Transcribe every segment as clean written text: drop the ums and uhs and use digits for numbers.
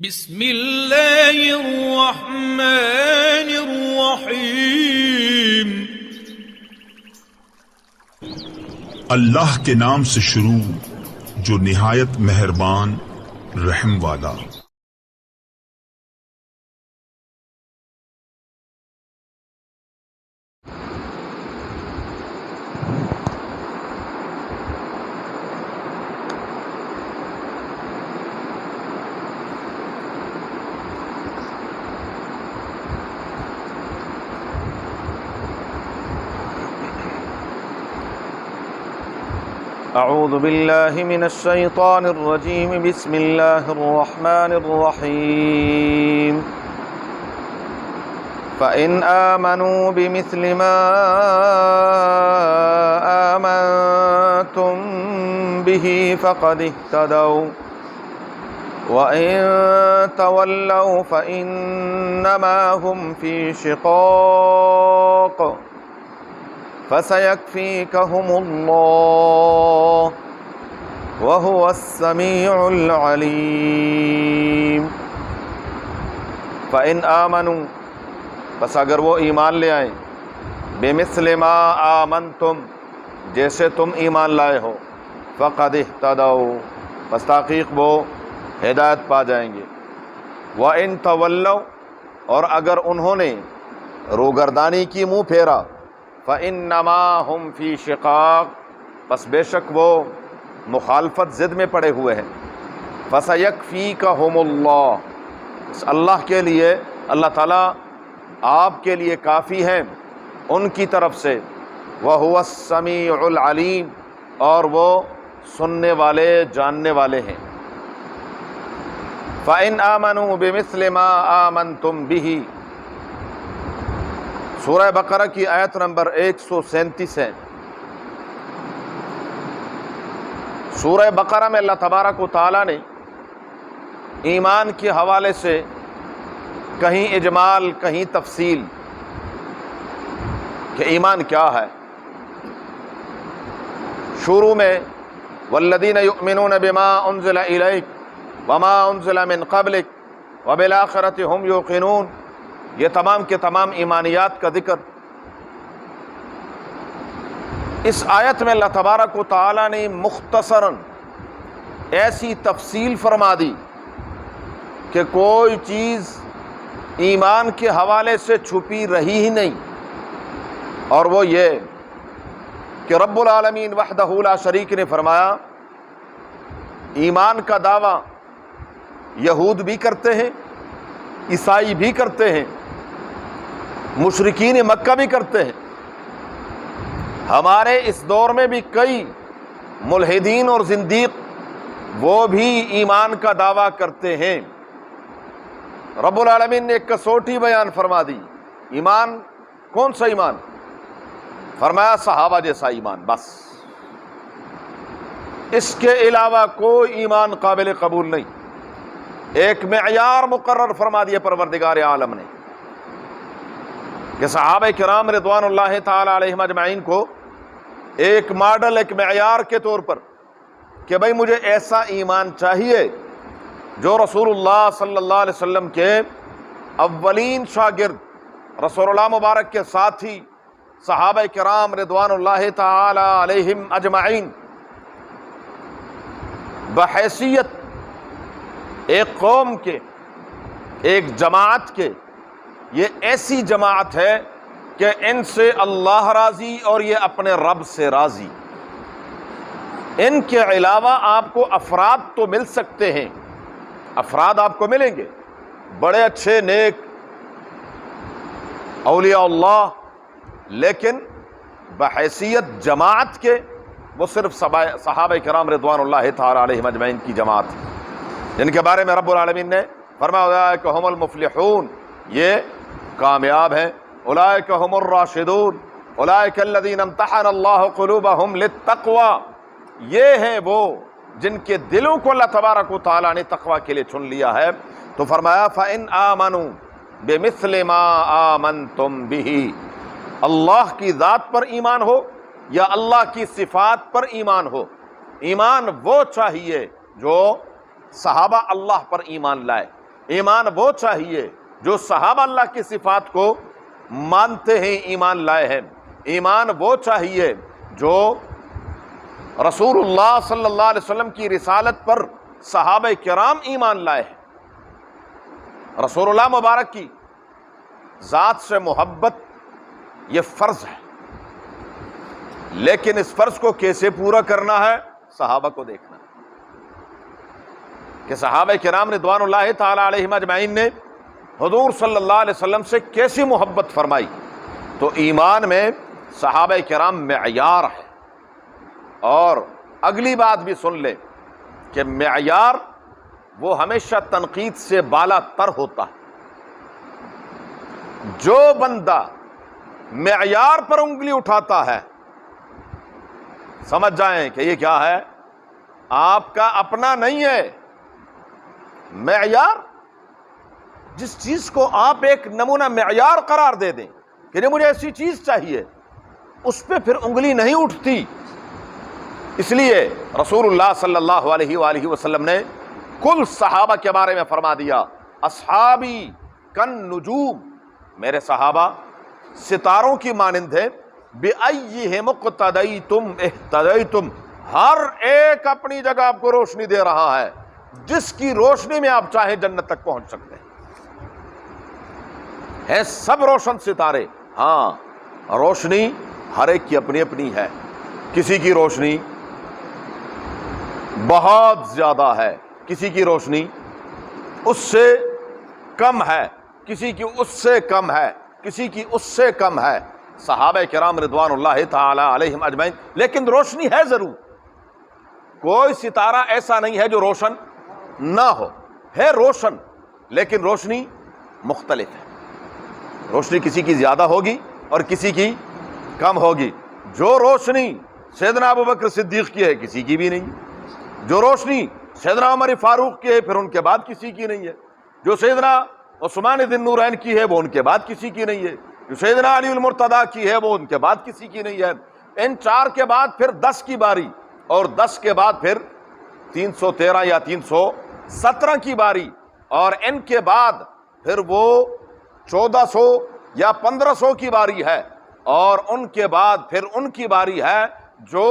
بسم اللہ الرحمن الرحیم۔ اللہ کے نام سے شروع جو نہایت مہربان رحم والا۔ اعوذ باللہ من الشیطان الرجیم، بسم اللہ الرحمن الرحیم۔ فَإِنْ آمَنُوا بِمِثْلِ مَا آمَنْتُمْ بِهِ فَقَدِ اهْتَدَوْا وَإِنْ تَوَلَّوْا فَإِنَّمَا هُمْ فِي شِقَاقٍ فَسَيَكْفِيكَهُمُ اللَّهُ وَهُوَ السَّمِيعُ الْعَلِيمُ۔ فَإِنْ آمَنُوا، بس اگر وہ ایمان لے آئیں، بِمِثْلِ مَا آمَنْتُمْ، جیسے تم ایمان لائے ہو، فَقَدِ اهْتَدَوْا، بس تحقیق وہ ہدایت پا جائیں گے۔ وَإِنْ تَوَلَّوْا، اور اگر انہوں نے روگردانی کی، منہ پھیرا، فَإِنَّمَا هُمْ فِي شِقَاقٍ، بس بے شک وہ مخالفت ضد میں پڑے ہوئے ہیں۔ فَسَيَكْفِيكَهُمُ اللَّهُ، اس اللہ کے لیے، اللہ تعالیٰ آپ کے لیے کافی ہیں ان کی طرف سے۔ وَهُوَ السَّمِيعُ الْعَلِيمُ، اور وہ سننے والے جاننے والے ہیں۔ فَإِنْ آمَنُوا بِمِثْلِ مَا آمَنْتُمْ بِهِ، سورہ بقرہ کی آیت نمبر 137 ہے۔ سورہ بقرہ میں اللہ تبارک و تعالیٰ نے ایمان کے حوالے سے کہیں اجمال، کہیں تفصیل کہ ایمان کیا ہے۔ شروع میں والذین یؤمنون بما انزل الیک وما انزل من قبلک وبالآخرۃ هم یوقنون، یہ تمام کے تمام ایمانیات کا ذکر۔ اس آیت میں اللہ تبارک و تعالیٰ نے مختصراً ایسی تفصیل فرما دی کہ کوئی چیز ایمان کے حوالے سے چھپی رہی ہی نہیں، اور وہ یہ کہ رب العالمین وحدہ لا شریک نے فرمایا ایمان کا دعویٰ یہود بھی کرتے ہیں، عیسائی بھی کرتے ہیں، مشرکین مکہ بھی کرتے ہیں۔ ہمارے اس دور میں بھی کئی ملحدین اور زندیق وہ بھی ایمان کا دعویٰ کرتے ہیں۔ رب العالمین نے ایک کسوٹی بیان فرما دی، ایمان کون سا ایمان؟ فرمایا صحابہ جیسا ایمان، بس اس کے علاوہ کوئی ایمان قابل قبول نہیں۔ ایک معیار مقرر فرما دیا پروردگار عالم نے کہ صحابہ کرام رضوان اللہ تعالی علیہم اجمعین کو ایک ماڈل، ایک معیار کے طور پر کہ بھئی مجھے ایسا ایمان چاہیے جو رسول اللہ صلی اللہ علیہ وسلم کے اولین شاگرد، رسول اللہ مبارک کے ساتھی صحابہ کرام رضوان اللہ تعالی علیہم اجمعین بحیثیت ایک قوم کے، ایک جماعت کے، یہ ایسی جماعت ہے کہ ان سے اللہ راضی اور یہ اپنے رب سے راضی۔ ان کے علاوہ آپ کو افراد تو مل سکتے ہیں، افراد آپ کو ملیں گے، بڑے اچھے نیک اولیاء اللہ، لیکن بحیثیت جماعت کے وہ صرف صحابہ کرام رضوان اللہ تعالی علیہم اجمعین کی جماعت ہے، جن کے بارے میں رب العالمین نے فرمایا اولئک ھم المفلحون، یہ کامیاب ہیں۔ اولئک ھم الراشدون، اولئک الذین امتحن اللہ قلوبہم للتقوی، یہ ہیں وہ جن کے دلوں کو اللہ تبارک و تعالیٰ نے تقوی کے لیے چن لیا ہے۔ تو فرمایا فَإِنْ آمَنُوا بِمِثْلِ مَا آمَنْتُمْ بِهِ، اللہ کی ذات پر ایمان ہو یا اللہ کی صفات پر ایمان ہو، ایمان وہ چاہیے جو صحابہ اللہ پر ایمان لائے، ایمان وہ چاہیے جو صحابہ اللہ کی صفات کو مانتے ہیں ایمان لائے ہیں. ایمان وہ چاہیے جو رسول اللہ صلی اللہ علیہ وسلم کی رسالت پر صحابہ کرام ایمان لائے ہیں. رسول اللہ مبارک کی ذات سے محبت یہ فرض ہے، لیکن اس فرض کو کیسے پورا کرنا ہے صحابہ کو دیکھنا ہے کہ صحابہ کرام رضوان اللہ تعالی علیہم اجمعین نے حضور صلی اللہ علیہ وسلم سے کیسی محبت فرمائی. تو ایمان میں صحابہ کرام معیار ہے. اور اگلی بات بھی سن لے کہ معیار وہ ہمیشہ تنقید سے بالا تر ہوتا ہے. جو بندہ معیار پر انگلی اٹھاتا ہے سمجھ جائیں کہ یہ کیا ہے، آپ کا اپنا نہیں ہے. معیار جس چیز کو آپ ایک نمونہ معیار قرار دے دیں کہ نہیں مجھے ایسی چیز چاہیے، اس پہ پھر انگلی نہیں اٹھتی. اس لیے رسول اللہ صلی اللہ علیہ وآلہ وسلم نے کل صحابہ کے بارے میں فرما دیا اصحابی کن نجوم، میرے صحابہ ستاروں کی مانند ہیں. بِأَيِّهِمُ اقْتَدَيْتُمْ اهْتَدَيْتُمْ، ہر ایک اپنی جگہ آپ کو روشنی دے رہا ہے، جس کی روشنی میں آپ چاہیں جنت تک پہنچ سکتے ہیں سب روشن ستارے. ہاں روشنی ہر ایک کی اپنی اپنی ہے. کسی کی روشنی بہت زیادہ ہے، کسی کی روشنی اس سے کم ہے، کسی کی اس سے کم ہے، کسی کی اس سے کم ہے. صحابہ کرام رضوان اللہ تعالی علیہم اجمعین، لیکن روشنی ہے ضرور. کوئی ستارہ ایسا نہیں ہے جو روشن نہ ہو، ہے روشن، لیکن روشنی مختلف ہے. روشنی کسی کی زیادہ ہوگی اور کسی کی کم ہوگی. جو روشنی سیدنا ابوبکر صدیق کی ہے کسی کی بھی نہیں، جو روشنی سیدنا عمر فاروق کی ہے پھر ان کے بعد کسی کی نہیں ہے، جو سیدنا عثمان ذی النورین کی ہے وہ ان کے بعد کسی کی نہیں ہے، جو سیدنا علی المرتضیٰ کی ہے وہ ان کے بعد کسی کی نہیں ہے. ان 4 کے بعد پھر 10 کی باری، اور 10 کے بعد پھر 313 یا 317 کی باری، اور ان کے بعد پھر وہ 1400 یا 1500 کی باری ہے، اور ان کے بعد پھر ان کی باری ہے جو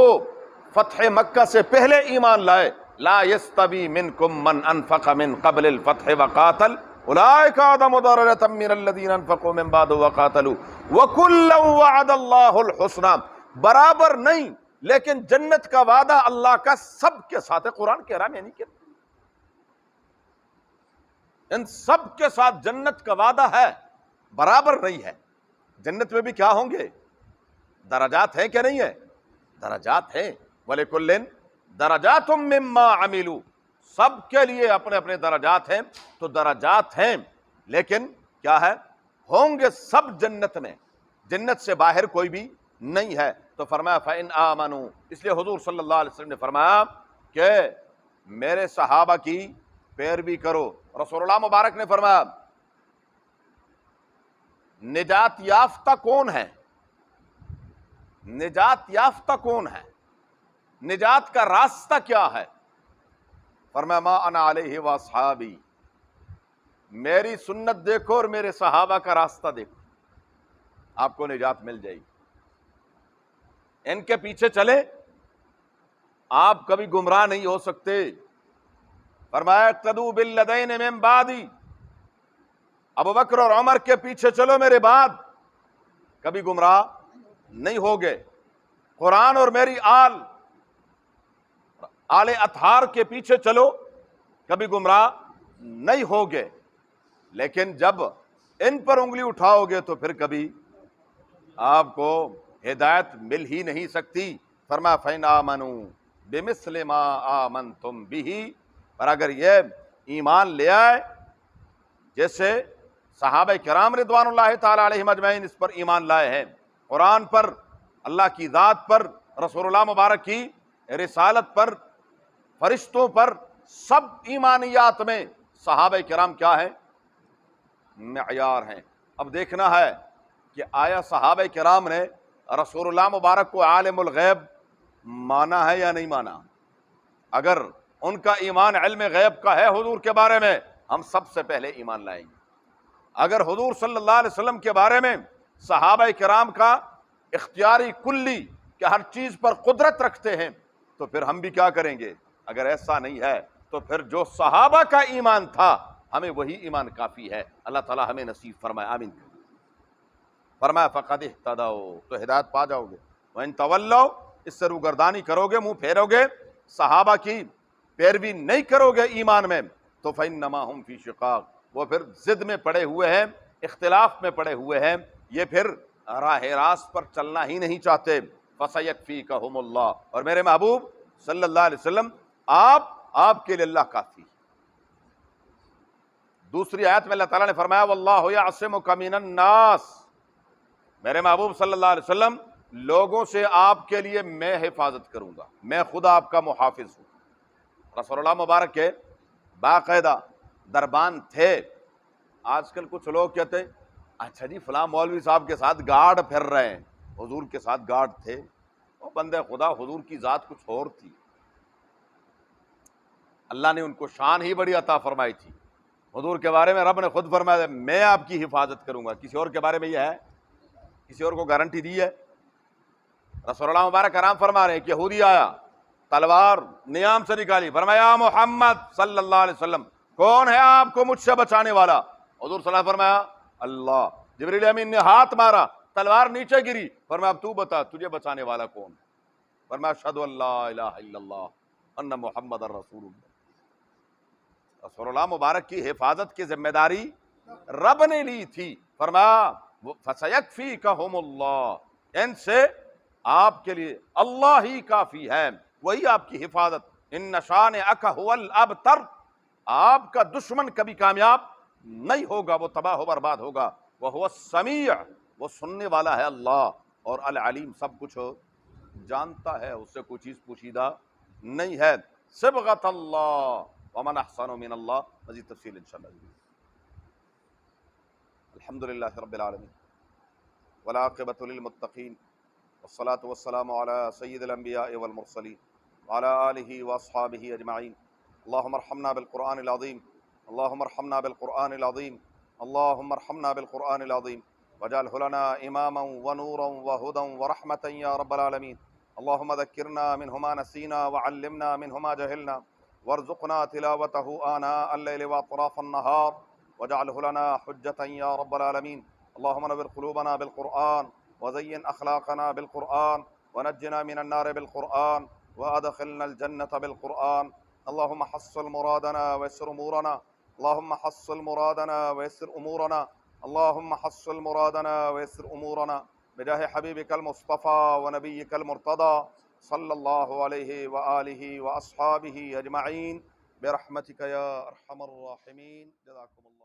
فتح مکہ سے پہلے ایمان لائے. لا یستوی منکم من انفق من قبل الفتح وقاتل اولئک اعظم درجۃ من الذین انفقوا من بعد وقاتلوا وکلا وعد اللہ الحسنی. برابر نہیں، لیکن جنت کا وعدہ اللہ کا سب کے ساتھ ہے. قرآن کہہ رہا ہے، یعنی کہ ان سب کے ساتھ جنت کا وعدہ ہے، برابر نہیں ہے. جنت میں بھی کیا ہوں گے؟ درجات ہیں کہ نہیں ہے؟ درجات ہیں. وَلِكُلٍّ دَرَجَاتٌ مِّمَّا عَمِلُوا، سب کے لیے اپنے اپنے درجات ہیں. تو درجات ہیں، لیکن کیا ہے؟ ہوں گے سب جنت میں، جنت سے باہر کوئی بھی نہیں ہے. تو فرمایا فَإِنْ آمَنُوا، اس لیے حضور صلی اللہ علیہ وسلم نے فرمایا کہ میرے صحابہ کی پیروی کرو. رسول اللہ مبارک نے فرمایا نجات یافتہ کون ہے؟ نجات یافتہ کون ہے؟ نجات کا راستہ کیا ہے؟ فرمایا ما انا علیہ واصحابی، میری سنت دیکھو اور میرے صحابہ کا راستہ دیکھو، آپ کو نجات مل جائے گی. ان کے پیچھے چلے آپ کبھی گمراہ نہیں ہو سکتے. فرمایا اقتدوا بالذین من بعدی، ابو بکر اور عمر کے پیچھے چلو میرے بعد، کبھی گمراہ نہیں ہوگے. قرآن اور میری آل اطہار کے پیچھے چلو، کبھی گمراہ نہیں ہوگے. لیکن جب ان پر انگلی اٹھاؤ گے تو پھر کبھی آپ کو ہدایت مل ہی نہیں سکتی. فرمایا فَإِنْ آمَنُوا بِمِثْلِ مَا آمَنْتُمْ بِهِ، پر اگر یہ ایمان لے آئے جیسے صحابہ کرام رضوان اللہ تعالی علیہم اجمعین اس پر ایمان لائے ہیں، قرآن پر، اللہ کی ذات پر، رسول اللہ مبارک کی رسالت پر، فرشتوں پر، سب ایمانیات میں صحابہ کرام کیا ہیں؟ معیار ہیں. اب دیکھنا ہے کہ آیا صحابہ کرام نے رسول اللہ مبارک کو عالم الغیب مانا ہے یا نہیں مانا؟ اگر ان کا ایمان علم غیب کا ہے حضور کے بارے میں ہم سب سے پہلے ایمان لائیں گے۔ اگر حضور صلی اللہ علیہ وسلم کے بارے میں صحابہ کرام کا اختیاری کلی کہ ہر چیز پر قدرت رکھتے ہیں، تو پھر ہم بھی کیا کریں گے؟ اگر ایسا نہیں ہے تو پھر جو صحابہ کا ایمان تھا ہمیں وہی ایمان کافی ہے۔ اللہ تعالی ہمیں نصیب فرمائے، آمین۔ فرمایا فقد اہتدوا، تو ہدایت پا جاؤ گے۔ وَإِن تولوا، اس سے روگردانی کرو گے، منہ پھیرو گے، صحابہ کی پیروی نہیں کرو گے ایمان میں، تو فإنما هم فی شقاق، وہ پھر ضد میں پڑے ہوئے ہیں، اختلاف میں پڑے ہوئے ہیں، یہ پھر راہ راست پر چلنا ہی نہیں چاہتے۔ فسیکفیکہم اللہ، اور میرے محبوب صلی اللہ علیہ وسلم آپ کے لیے اللہ کافی۔ دوسری آیت میں اللہ تعالیٰ نے فرمایا واللہ یعصمک من الناس، میرے محبوب صلی اللہ علیہ وسلم لوگوں سے آپ کے لیے میں حفاظت کروں گا، میں خدا آپ کا محافظ ہوں۔ رسول اللہ مبارک کے باقاعدہ دربان تھے۔ آج کل کچھ لوگ کہتے ہیں اچھا جی فلاں مولوی صاحب کے ساتھ گارڈ پھر رہے ہیں، حضور کے ساتھ گارڈ تھے؟ وہ بندے خدا، حضور کی ذات کچھ اور تھی، اللہ نے ان کو شان ہی بڑی عطا فرمائی تھی۔ حضور کے بارے میں رب نے خود فرمایا میں آپ کی حفاظت کروں گا، کسی اور کے بارے میں یہ ہے؟ کسی اور کو گارنٹی دی ہے؟ رسول اللہ مبارک کرام فرما رہے ہیں کہ یہودی آیا، تلوار نیام سے نکالی، فرمایا محمد صلی اللہ علیہ وسلم کون ہے آپ کو مجھ سے بچانے والا؟ حضور صلی اللہ علیہ وسلم فرمایا اللہ۔ جبریل امین نے ہاتھ مارا، تلوار نیچے گری، فرمایا اب تو بتا تجھے بچانے والا کون؟ فرمایا اشہد ان لا الہ الا اللہ ان محمد رسول اللہ۔ رسول اللہ مبارک کی حفاظت کی ذمہ داری رب نے لی تھی، فرمایا فسیکفیکہم اللہ، ان سے آپ کے لیے اللہ ہی کافی ہے، وہی آپ کی حفاظت۔ ان شانئک ھو الابتر، آپ کا دشمن کبھی کامیاب نہیں ہوگا، وہ تباہ و برباد ہوگا۔ وہو السمیع، وہ سننے والا ہے اللہ، اور العلیم، سب کچھ جانتا ہے، اس سے کوئی چیز پوشیدہ نہیں ہے۔ صبغۃ اللہ ومن احسن من اللہ، مزید تفصیل انشاءاللہ۔ الحمدللہ رب العالمین والعاقبۃ للمتقین والصلاة والسلام على سید الانبیاء والمرسلین وعلى آلہ واصحابہ اجمعین۔ اللہم ارحمنا بالقرآن العظیم، اللہم ارحمنا بالقرآن العظیم، اللہم ارحمنا بالقرآن العظیم واجعلہ لنا اماما ونورا وہدى ورحمة یا رب العالمین۔ اللہم ذکرنا منہ ما نسینا وعلمنا منہ ما جہلنا وارزقنا تلاوتہ آناء اللیل واطراف النہار واجعلہ لنا حجة یا رب العالمین۔ اللہم نور قلوبنا بالقرآن وزین اخلاقنا بالقرآن ونجنا من النار بالقرآن وادخلنا الجنة بالقرآن۔ اللہم حصل مرادنا ويسر امورنا، اللہم حصل مرادنا ويسر امورنا، اللہم حصل مرادنا ويسر امورنا بجاہ حبیبک المصطفى ونبیک المرتضی صلی اللہ علیہ وآلہ واصحابہ اجمعین برحمتک یا ارحم الراحمین۔ جزاکم اللہ۔